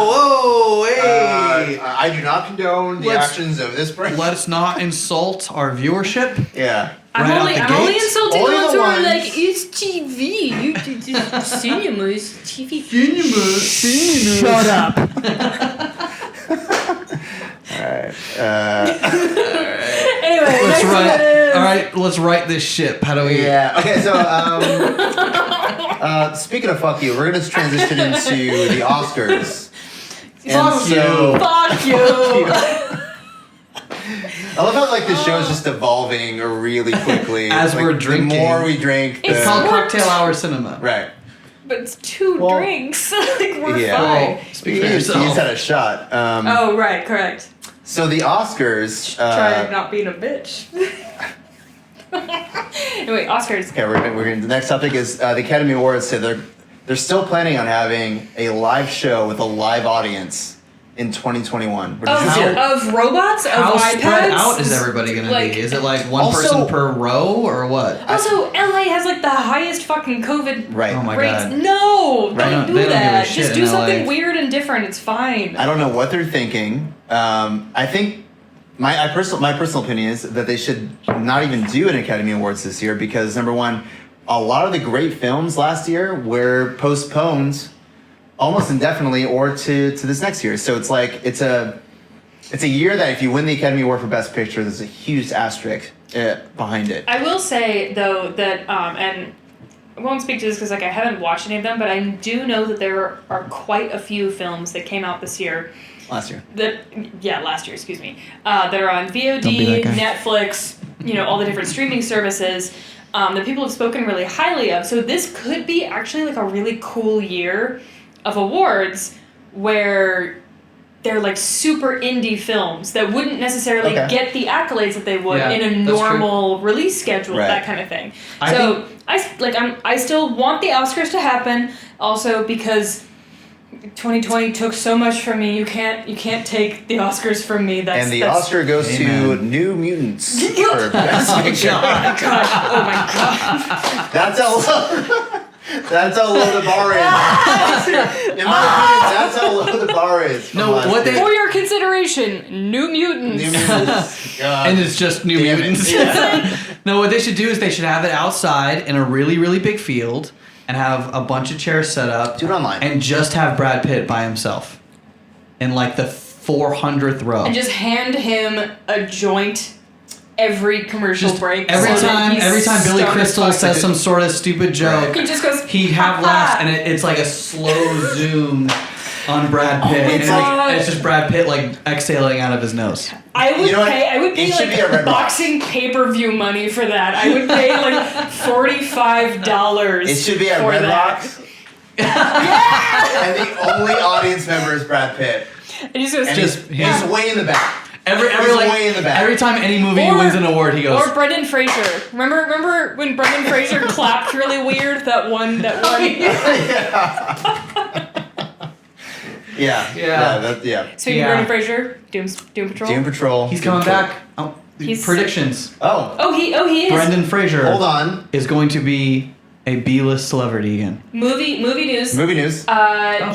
whoa, hey! I do not condone the Let's- actions of this brand. Let's not insult our viewership. Yeah. I'm Right out only the insulting Only the ones the who are ones- like, it's TV. Cinema is TV. Shut up. Alright. Anyway, Let's next one write. is- All right, let's write this ship. How do we? Yeah. Okay. So, speaking of fuck you, we're gonna transition into the Oscars. Fuck you. Fuck you. I love how like the show is just evolving really quickly As Like, we're drinking. The more we drink, It's It's the called What? Cocktail Hour Cinema. right. But it's 2 Well, drinks. Like, we're yeah. fine. Well, speak You for just yourself. had a shot. Oh, right, correct. So the Oscars. Try not being a bitch. Anyway, Oscars. Okay, we're going. The next topic is the Academy Awards. Say they're still planning on having a live show with a live audience in 2021. Of robots? How of spread iPads? out is everybody going to Like- be? Is it like one Also- person per row or what? Also, LA has like the highest fucking COVID Right. Oh my rates. God. No, Right. don't do They don't give a that. shit Just in do LA. something weird and different. It's fine. I don't know what they're thinking. I think my personal opinion is that they should not even do an Academy Awards this year because number one, a lot of the great films last year were postponed almost indefinitely or to this next year. So it's like it's a year that if you win the Academy Award for Best Picture, there's a huge asterisk behind it. I will say though that, and I won't speak to this because like I haven't watched any of them, but I do know that there are quite a few films that came out this year. Last year. Last year, excuse me. That are on Don't be VOD, that guy. Netflix, all the different streaming services that people have spoken really highly of. So this could be actually like a really cool year of awards where they're like super indie films that wouldn't necessarily Okay. get the accolades that they would Yeah, in a that's normal release schedule, Right. that kind of thing. I So I still want the Oscars to happen, also because 2020 took so much from me. You can't take the Oscars from me. And the Oscar goes to Amen. New Mutants for Best Picture. Gosh, oh my god. That's how low the bar is. In my opinion, that's how low the bar is. from No, last what year. they- For your consideration, New Mutants. New Mutants. God. And it's just New Damn it. Mutants. Yeah. No, what they should do is they should have it outside in a really, really big field and have a bunch of chairs set up. Do it online. And just have Brad Pitt by himself in like the 400th row. And just hand him a joint every commercial Just break. every so that time he's Billy stoned Crystal as fuck. says some sort of stupid joke, He just goes. he'd have laughs, and it's like a slow zoom on Brad Pitt, and it's just Brad Pitt like exhaling out of his nose. I would You know what? pay. I would pay It should be a like red box. boxing pay-per-view money for that. I would pay like $45. It should be at for Red that. Rocks. And the only audience member is Brad Pitt. And he just goes. And Just- he's way in the back. Every He's like, way in the back. every time any movie Or- wins an award, he goes. Or Brendan Fraser. Remember when Brendan Fraser clapped really weird? That one. Yeah. Speaking Yeah. of Brendan Fraser, Doom Patrol. Doom Patrol. He's coming Doom Patrol. back. Oh, He's- predictions. Oh, Oh, he is. Brendan Fraser hold on. is going to be a B-list celebrity again. Movie news. Movie news.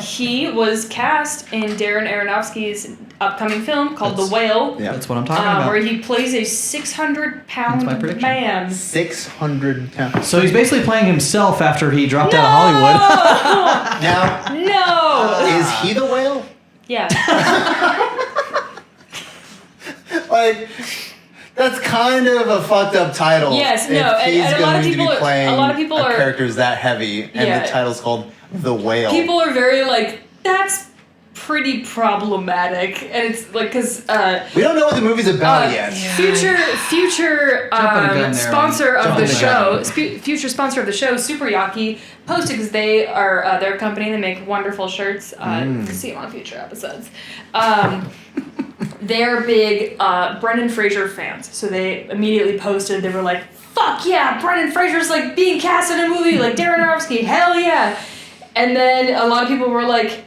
He was cast in Darren Aronofsky's upcoming film called That's- The Whale, Yeah. That's what I'm talking about. where he plays a 600-pound That's my prediction. man. 600 pounds. So he's basically playing himself after he dropped out of Hollywood. Now, No. is he the whale? Yeah. Like, that's kind of a fucked up title. Yes, if no, and he's a lot of going to people be are- playing a lot of people a are- character's that heavy, and Yeah. the title's called The Whale. People are very like, that's pretty problematic, and it's like because we don't know what the movie's about yet. future Jumping the gun there, sponsor of Jumping the the show, gun. future sponsor of the show, Super Yaki, posted because they are their company. They make wonderful shirts. You can see them on future episodes. They're big Brendan Fraser fans, so they immediately posted. They were like, "Fuck yeah, Brendan Fraser's like being cast in a movie like Darren Aronofsky, hell yeah!" And then a lot of people were like,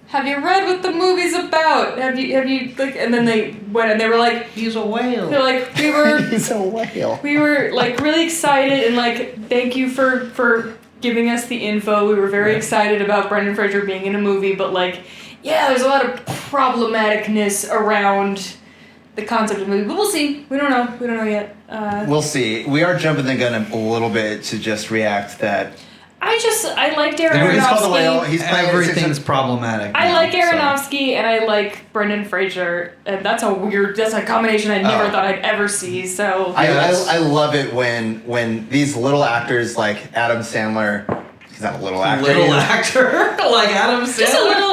"Have you read what the movie's about? Have you like?" And then they went and they were like, He's a whale. "They're like, we were He's a whale. we were like really excited and like thank you for giving us the info. We were very excited about Brendan Fraser being in a movie, but like, yeah, there's a lot of problematicness around the concept of the movie. But we'll see. We don't know yet. We'll see. We are jumping the gun a little bit to just react that I like Darren the movie's called The Whale. Aronofsky. He's playing Everything's problematic. I now, like so. Aronofsky and I like Brendan Fraser, and that's a combination I never Oh. thought I'd ever see. So I love it when these little actors like Adam Sandler. He's not a little actor. Little actor like Adam Sandler. just a little.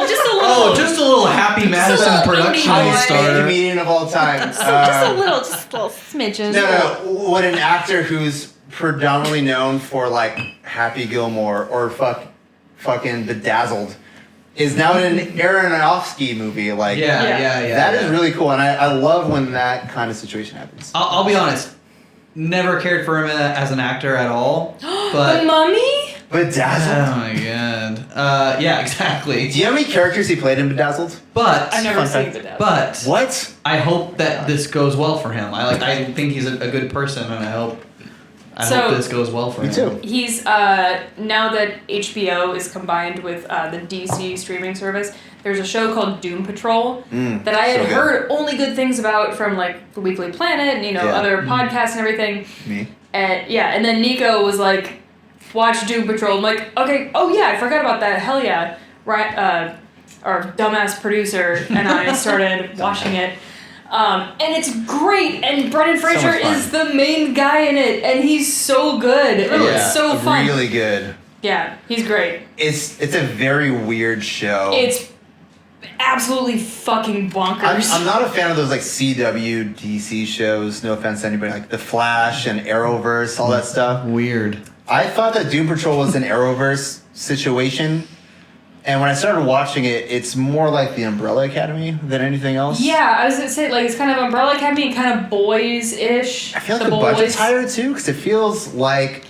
Oh, just a little Happy Madison little production indie boy. star. Comedian of all time. just a little smidgen. No. When an actor who's predominantly known for like Happy Gilmore or fucking Bedazzled is now in an Aronofsky movie. Like, Yeah. that is really cool, and I love when that kind of situation happens. I'll be honest. Never cared for him as an actor at all. But The Mummy? Bedazzled. oh my god. Yeah, exactly. Do you know how many characters he played in Bedazzled? But I've never Fun seen fact. Bedazzled. but What? I hope that this goes well for him. I think he's a good person, and I hope So- this goes well for Me him. too. He's now that HBO is combined with the DC streaming service, there's a show called Doom Patrol that I had so good. heard only good things about from like the Weekly Planet and Yeah. other podcasts and everything. Me. And then Nico was like, "Watch Doom Patrol." I'm like, "Okay, oh yeah, I forgot about that. Hell yeah!" Right, our dumbass producer and I started watching it. And it's great, and Brendan Fraser much fun. is the main guy in it, and he's so good. It's so fun. Really good. Yeah, he's great. It's a very weird show. It's absolutely fucking bonkers. I'm not a fan of those like CW, DC shows. No offense to anybody, like The Flash and Arrowverse, all that stuff. Weird. I thought that Doom Patrol was an Arrowverse situation, and when I started watching it, it's more like the Umbrella Academy than anything else. Yeah, I was gonna say, like, it's kind of Umbrella Academy and kind of boys-ish. I feel like the budget's higher too, because it feels like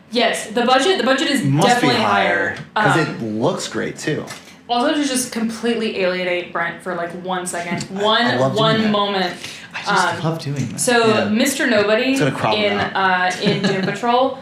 Yes, the budget is it must be definitely higher higher. because it looks great too. Also, to just completely alienate Brent for like 1 second, I love doing that. moment. I just love doing that. So Yeah. Mr. Nobody It's gonna crop it in Doom Patrol,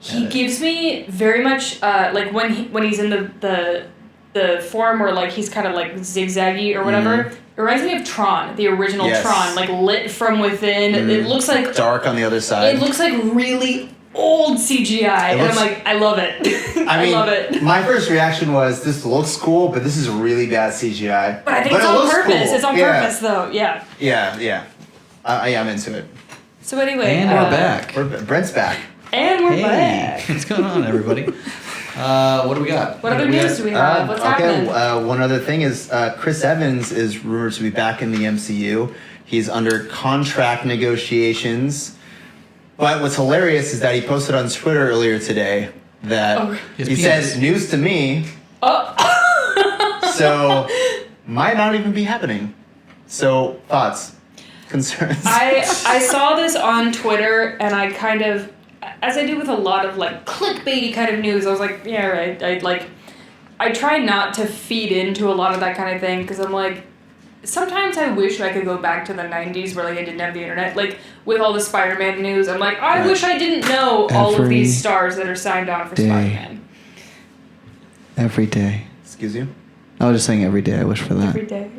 he gives me very much like when he's in the form where like he's kind of like zigzaggy or whatever. It reminds me of Tron, the original Yes. Tron, like lit from within. It looks like Dark on the other side. it looks like really old CGI, and looks- I'm like, I love it. I love it. My first reaction was, this looks cool, but this is really bad CGI. But I think But it's it on looks purpose. cool. It's on Yeah. purpose, though. Yeah. Yeah. I am into it. So anyway, And we're back. Brent's back. And we're Hey, back. what's going on, everybody? What do we got? What other news do we have? What's happening? One other thing is Chris Evans is rumored to be back in the MCU. He's under contract negotiations. But what's hilarious is that he posted on Twitter earlier today that His he penis. said, "News to me." So might not even be happening. So thoughts, concerns? I saw this on Twitter, and I kind of, as I do with a lot of like clickbaity kind of news, I was like, yeah, right. I try not to feed into a lot of that kind of thing because I'm like, sometimes I wish I could go back to the 90s where like I didn't have the internet. Like with all the Spider-Man news, I'm like, I wish I didn't know all of Every these stars that are signed on for day. Spider-Man. Every day. Excuse you. I was just saying every day. I wish for that. Every day.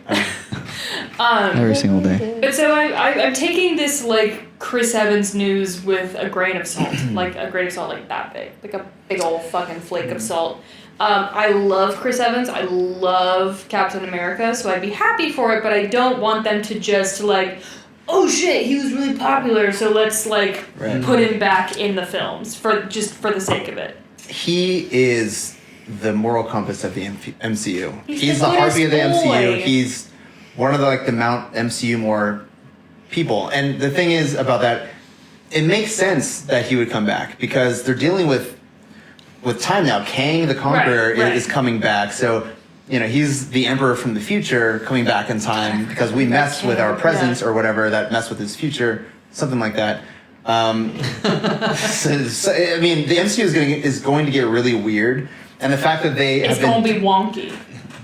Every single day. But so I'm taking this like Chris Evans news with a grain of salt, like a grain of salt like that big, like a big old fucking flake of salt. I love Chris Evans. I love Captain America, so I'd be happy for it. But I don't want them to just like, oh shit, he was really popular, so let's like put him back in the films for the sake of it. He is the moral compass of the MCU. He's the the heartbeat of the glitter MCU. boy. He's one of the Mount MCU more people. And the thing is about that, it makes sense that he would come back because they're dealing with time now. Kang the Conqueror Right. is coming back. So, he's the Emperor from the future coming back in time because we messed with our presence or whatever that messed with his future, something like that. I mean, the MCU is going to get really weird. And the fact that they It's have gonna been, be wonky.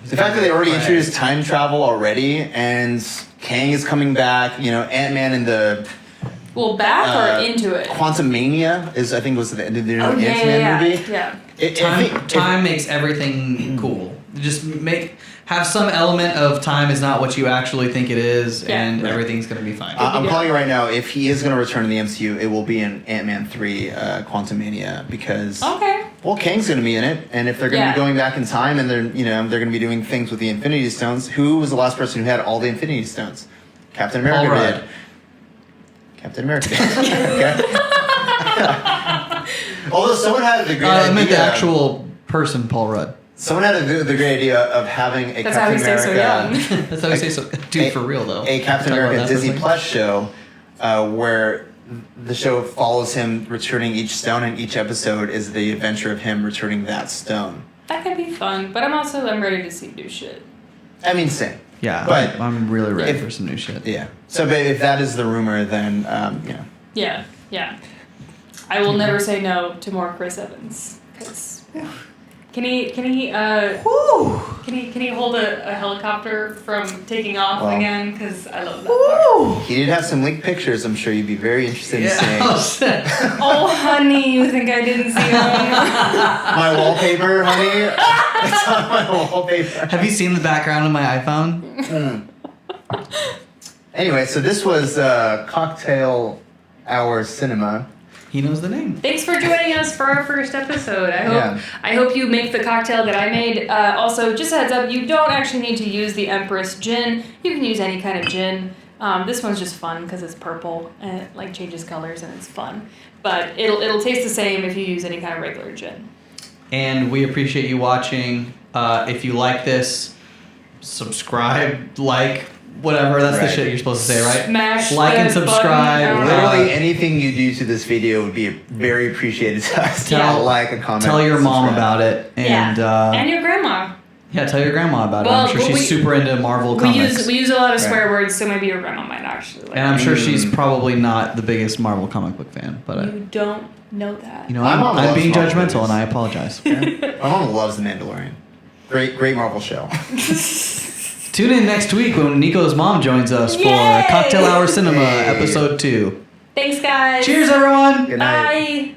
the fact that they already introduced time travel already, and Kang is coming back. Ant-Man and the Well, back or into it? Quantum Mania was the new Oh, Ant-Man movie. Yeah. Time makes everything cool. Just have some element of time is not what you actually think it is, Yeah. and everything's gonna be fine. I'm calling it right now. If he is going to return to the MCU, it will be in Ant-Man 3, Quantum Mania, because Okay. well, Kang's going to be in it, and if they're going to Yeah. be going back in time, and they're going to be doing things with the Infinity Stones, who was the last person who had all the Infinity Stones? Captain America Paul Rudd. did. Captain America did. Okay. Although someone had the great I idea. meant the actual person, Paul Rudd. Someone had the great idea of having a That's how Captain he stays so America. young. That's how we say so. Dude, for real though. A Captain Talk about America that for a Disney second. Plus show where the show follows him returning each stone, and each episode is the adventure of him returning that stone. That could be fun, but I'm ready to see new shit. I mean, same. Yeah, But I'm really ready if- for some new shit. Yeah. So, but if that is the rumor, then Yeah. I will never say no to more Chris Evans. Cause can he hold a helicopter from taking off Well. again? Because I love that part. He did have some leaked pictures. I'm sure you'd be very interested in seeing. Oh, honey, you think I didn't see them? My wallpaper, honey. It's on my wallpaper. Have you seen the background of my iPhone? Anyway, so this was Cocktail Hour Cinema. He knows the name. Thanks for joining us for our first episode. Yeah. I hope you make the cocktail that I made. Also, just a heads up, you don't actually need to use the Empress Gin. You can use any kind of gin. This one's just fun because it's purple and it like changes colors and it's fun. But it'll taste the same if you use any kind of regular gin. And we appreciate you watching. If you like this, subscribe, like, whatever. That's the Right. shit you're supposed to say, right? Smash Like and the subscribe. button. Literally anything you do to this video would be very appreciated to us. Yeah. Like, a comment. Tell your mom subscribe. about it. And, And your grandma. yeah, tell your grandma about it. Well, I'm sure but she's we- super into Marvel comics. We use a lot of Right. swear words, so maybe your grandma might actually like and I'm sure Mm. she's probably not the biggest Marvel comic book fan. But, You don't know that. you know, My mom I'm loves being Marvel judgmental movies. and I apologize. My mom loves The Mandalorian. Great Marvel show. Tune in next week when Nico's mom joins us for Yay! Cocktail Hour Cinema, Yay. episode 2. Thanks, guys. Cheers, everyone! Good night. Bye.